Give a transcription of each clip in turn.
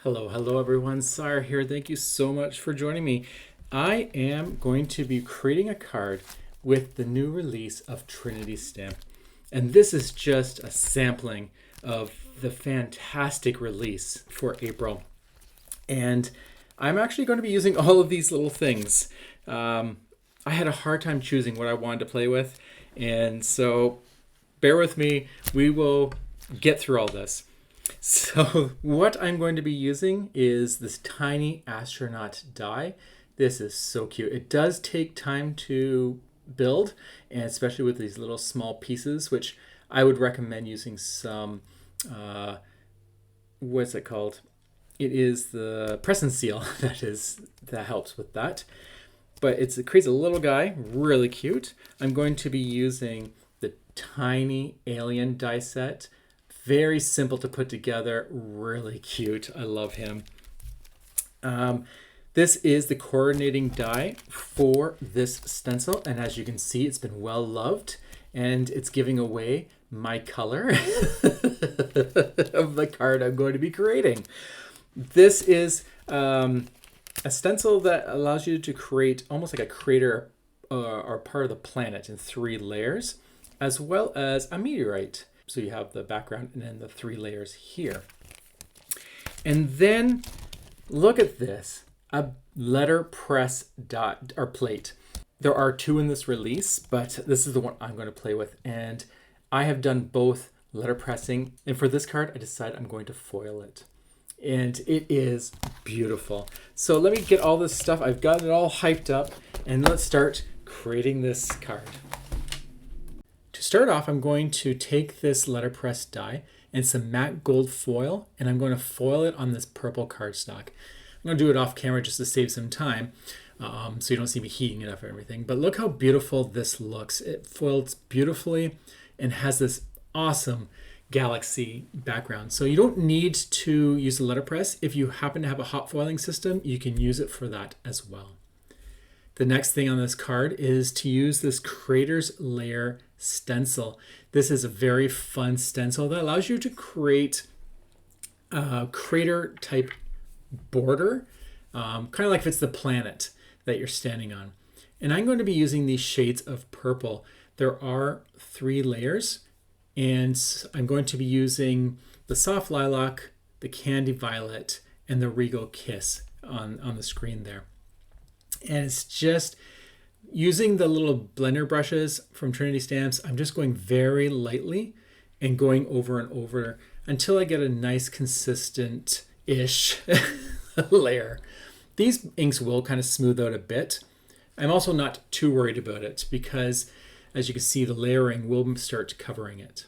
Hello everyone. Sire here. Thank you so much for joining me. I am going to be creating a card with the new release of Trinity Stamp. And this is just a sampling of the fantastic release for April. And I'm actually going to be using all of these little things. I had a hard time choosing what I wanted to play with. And so bear with me. We will get through all this. So what I'm going to be using is this tiny astronaut die. This is so cute. It does take time to build, and especially with these little small pieces, which I would recommend using some, what's it called? It is the press and seal that helps with that. But it creates a little guy, really cute. I'm going to be using the tiny alien die set. Very simple to put together, really cute. I love him. This is the coordinating die for this stencil, and as you can see, it's been well loved, and it's giving away my color of the card I'm going to be creating. This is a stencil that allows you to create almost like a crater or part of the planet in 3 layers, as well as a meteorite. So you have the background and then the 3 layers here. And then look at this, a letterpress dot or plate. There are 2 in this release, but this is the one I'm going to play with. And I have done both letterpressing. And for this card, I decided I'm going to foil it. And it is beautiful. So let me get all this stuff. I've got it all hyped up, and let's start creating this card. To start off, I'm going to take this letterpress die and some matte gold foil, and I'm going to foil it on this purple cardstock. I'm going to do it off camera just to save some time, so you don't see me heating it up or everything. But look how beautiful this looks. It foils beautifully and has this awesome galaxy background. So you don't need to use the letterpress. If you happen to have a hot foiling system, you can use it for that as well. The next thing on this card is to use this Craters Layer stencil. This is a very fun stencil that allows you to create a crater type border, kind of like if it's the planet that you're standing on. And I'm going to be using these shades of purple. There are 3 layers, and I'm going to be using the soft lilac, the candy violet, and the regal kiss on the screen there. And it's just using the little blender brushes from Trinity Stamps. I'm just going very lightly and going over and over until I get a nice consistent-ish layer. These inks will kind of smooth out a bit. I'm also not too worried about it because, as you can see, the layering will start covering it.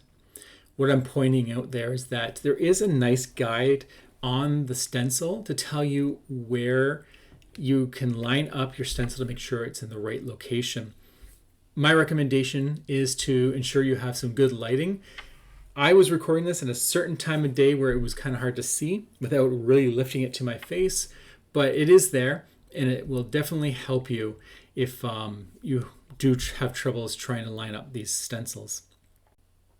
What I'm pointing out there is that there is a nice guide on the stencil to tell you where you can line up your stencil to make sure it's in the right location. My recommendation is to ensure you have some good lighting. I was recording this at a certain time of day where it was kind of hard to see without really lifting it to my face, but it is there, and it will definitely help you if you do have troubles trying to line up these stencils.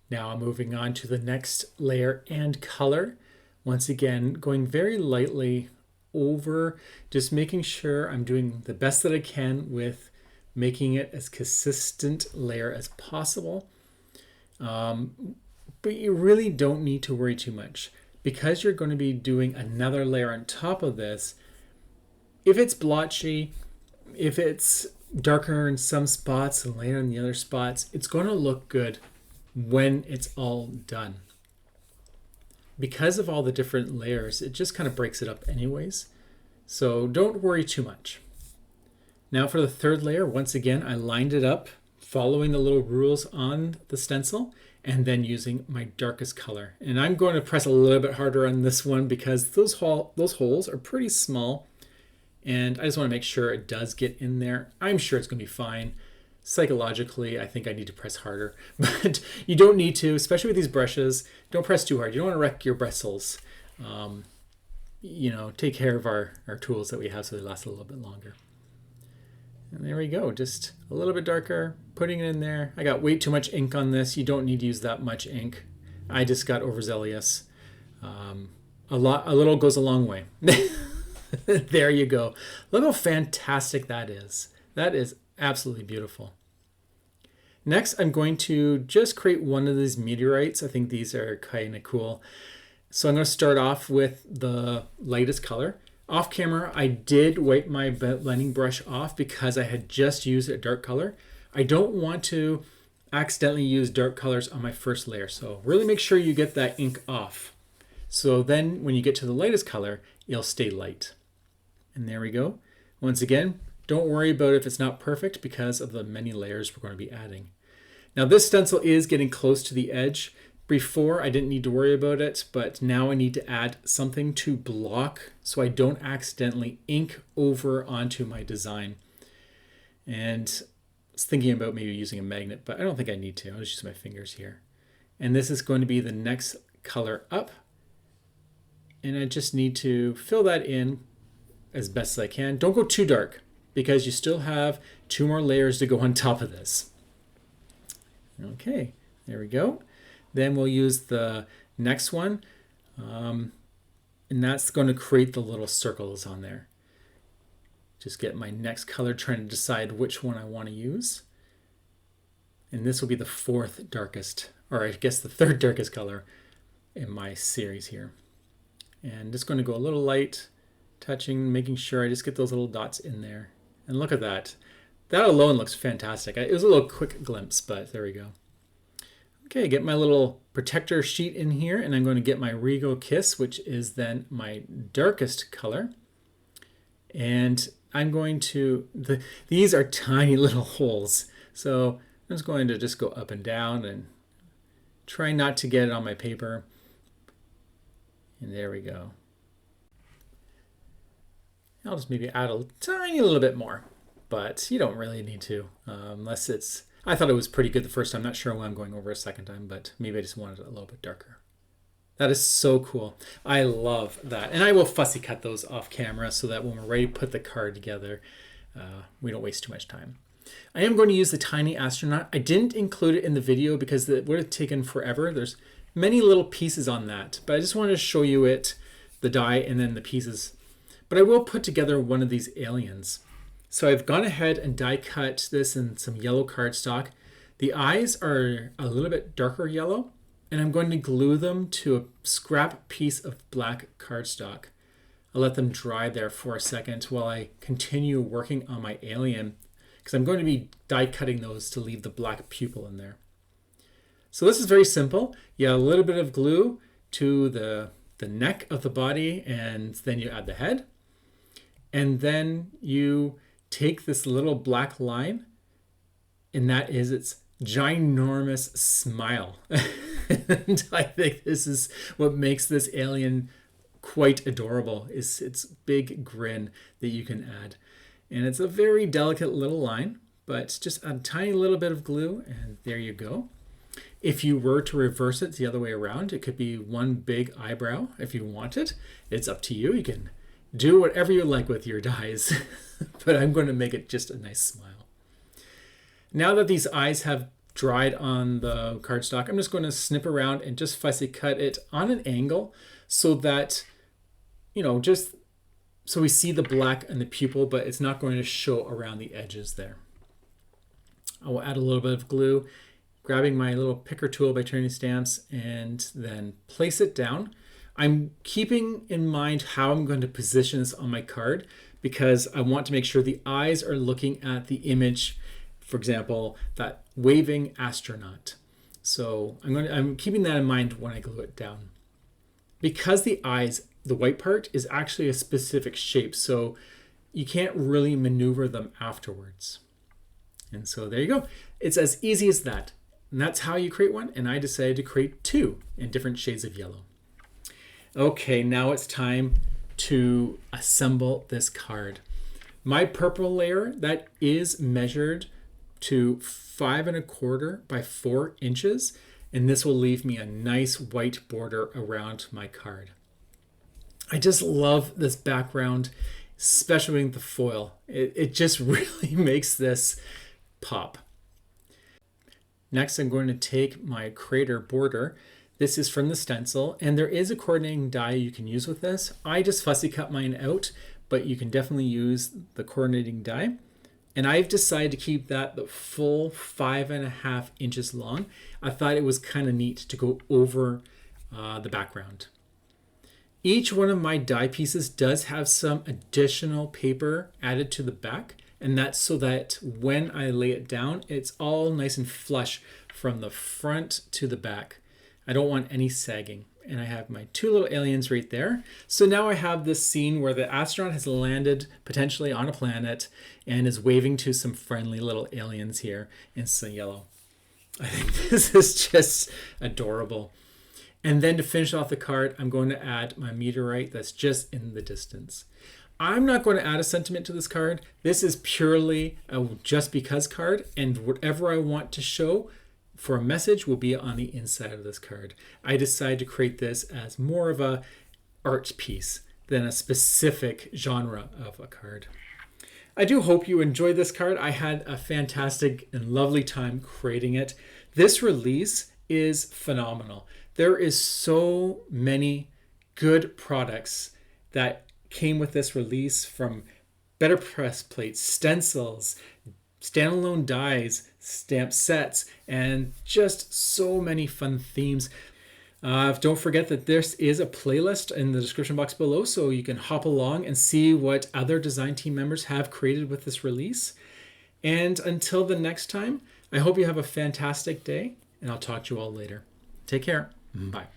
Now I'm moving on to the next layer and color. Once again, going very lightly over, just making sure I'm doing the best that I can with making it as consistent layer as possible. But you really don't need to worry too much because you're going to be doing another layer on top of this. If it's blotchy, if it's darker in some spots and lighter in the other spots, it's going to look good when it's all done. Because of all the different layers, it just kind of breaks it up anyways. So don't worry too much. Now for the 3rd layer, once again, I lined it up following the little rules on the stencil and then using my darkest color. And I'm going to press a little bit harder on this one because those holes are pretty small. And I just want to make sure it does get in there. I'm sure it's going to be fine. Psychologically, I think I need to press harder, but you don't need to, especially with these brushes. Don't press too hard. You don't want to wreck your bristles. Take care of our tools that we have so they last a little bit longer. And there we go, just a little bit darker, putting it in there. I got way too much ink on this. You don't need to use that much ink. I just got overzealous. A little goes a long way. There you go. Look how fantastic that is. That is absolutely beautiful. Next, I'm going to just create one of these meteorites. I think these are kind of cool. So I'm going to start off with the lightest color. Off camera, I did wipe my blending brush off because I had just used a dark color. I don't want to accidentally use dark colors on my first layer. So really make sure you get that ink off. So then when you get to the lightest color, it'll stay light. And there we go. Once again, don't worry about if it's not perfect because of the many layers we're going to be adding. Now this stencil is getting close to the edge. Before I didn't need to worry about it, but now I need to add something to block so I don't accidentally ink over onto my design. And I was thinking about maybe using a magnet, but I don't think I need to. I'll just use my fingers here. And this is going to be the next color up. And I just need to fill that in as best as I can. Don't go too dark because you still have 2 more layers to go on top of this. Okay, there we go. Then we'll use the next one, and that's going to create the little circles on there. Just get my next color, trying to decide which one I want to use. And this will be the 4th darkest, or I guess the 3rd darkest color in my series here. And just going to go a little light, touching, making sure I just get those little dots in there. And look at that. That alone looks fantastic. It was a little quick glimpse, but there we go. Okay, get my little protector sheet in here, and I'm going to get my Regal Kiss, which is then my darkest color. And I'm going to, these are tiny little holes. So I'm just going to just go up and down and try not to get it on my paper. And there we go. I'll just maybe add a tiny little bit more, but you don't really need to, unless it's, I thought it was pretty good the first time. Not sure why I'm going over a second time, but maybe I just wanted it a little bit darker. That is so cool. I love that. And I will fussy cut those off camera so that when we're ready to put the card together, we don't waste too much time. I am going to use the tiny astronaut. I didn't include it in the video because it would have taken forever. There's many little pieces on that, but I just wanted to show you it, the die, and then the pieces. But I will put together one of these aliens. So I've gone ahead and die cut this in some yellow cardstock. The eyes are a little bit darker yellow, and I'm going to glue them to a scrap piece of black cardstock. I'll let them dry there for a second while I continue working on my alien, because I'm going to be die cutting those to leave the black pupil in there. So this is very simple. You add a little bit of glue to the neck of the body, and then you add the head. And then you take this little black line, and that is its ginormous smile. And I think this is what makes this alien quite adorable, is its big grin that you can add. And it's a very delicate little line, but just a tiny little bit of glue, and there you go. If you were to reverse it the other way around, it could be one big eyebrow if you want it. It's up to you. You can do whatever you like with your dies, but I'm going to make it just a nice smile. Now that these eyes have dried on the cardstock, I'm just going to snip around and just fussy cut it on an angle so that, you know, just so we see the black and the pupil, but it's not going to show around the edges there. I will add a little bit of glue, grabbing my little picker tool by Trinity Stamps, and then place it down. I'm keeping in mind how I'm going to position this on my card because I want to make sure the eyes are looking at the image, for example, that waving astronaut. So I'm keeping that in mind when I glue it down. Because the eyes, the white part, is actually a specific shape, so you can't really maneuver them afterwards. And so there you go. It's as easy as that. And that's how you create one, and I decided to create 2 in different shades of yellow. Okay, now it's time to assemble this card. My purple layer, that is measured to 5 1/4 by 4 inches, and this will leave me a nice white border around my card. I just love this background, especially with the foil. It just really makes this pop. Next, I'm going to take my crater border. This is from the Stencil, and there is a coordinating die you can use with this. I just fussy cut mine out, but you can definitely use the coordinating die. And I've decided to keep that the full 5.5 inches long. I thought it was kind of neat to go over the background. Each one of my die pieces does have some additional paper added to the back, and that's so that when I lay it down, it's all nice and flush from the front to the back. I don't want any sagging. And I have my two little aliens right there. So now I have this scene where the astronaut has landed potentially on a planet and is waving to some friendly little aliens here in some yellow. I think this is just adorable. And then to finish off the card, I'm going to add my meteorite that's just in the distance. I'm not going to add a sentiment to this card. This is purely a just because card, and whatever I want to show for a message will be on the inside of this card. I decided to create this as more of a art piece than a specific genre of a card. I do hope you enjoyed this card. I had a fantastic and lovely time creating it. This release is phenomenal. There is so many good products that came with this release, from better press plates, stencils, standalone dies, stamp sets, and just so many fun themes. Don't forget that this is a playlist in the description box below, so you can hop along and see what other design team members have created with this release. And until the next time, I hope you have a fantastic day, and I'll talk to you all later. Take care. Bye.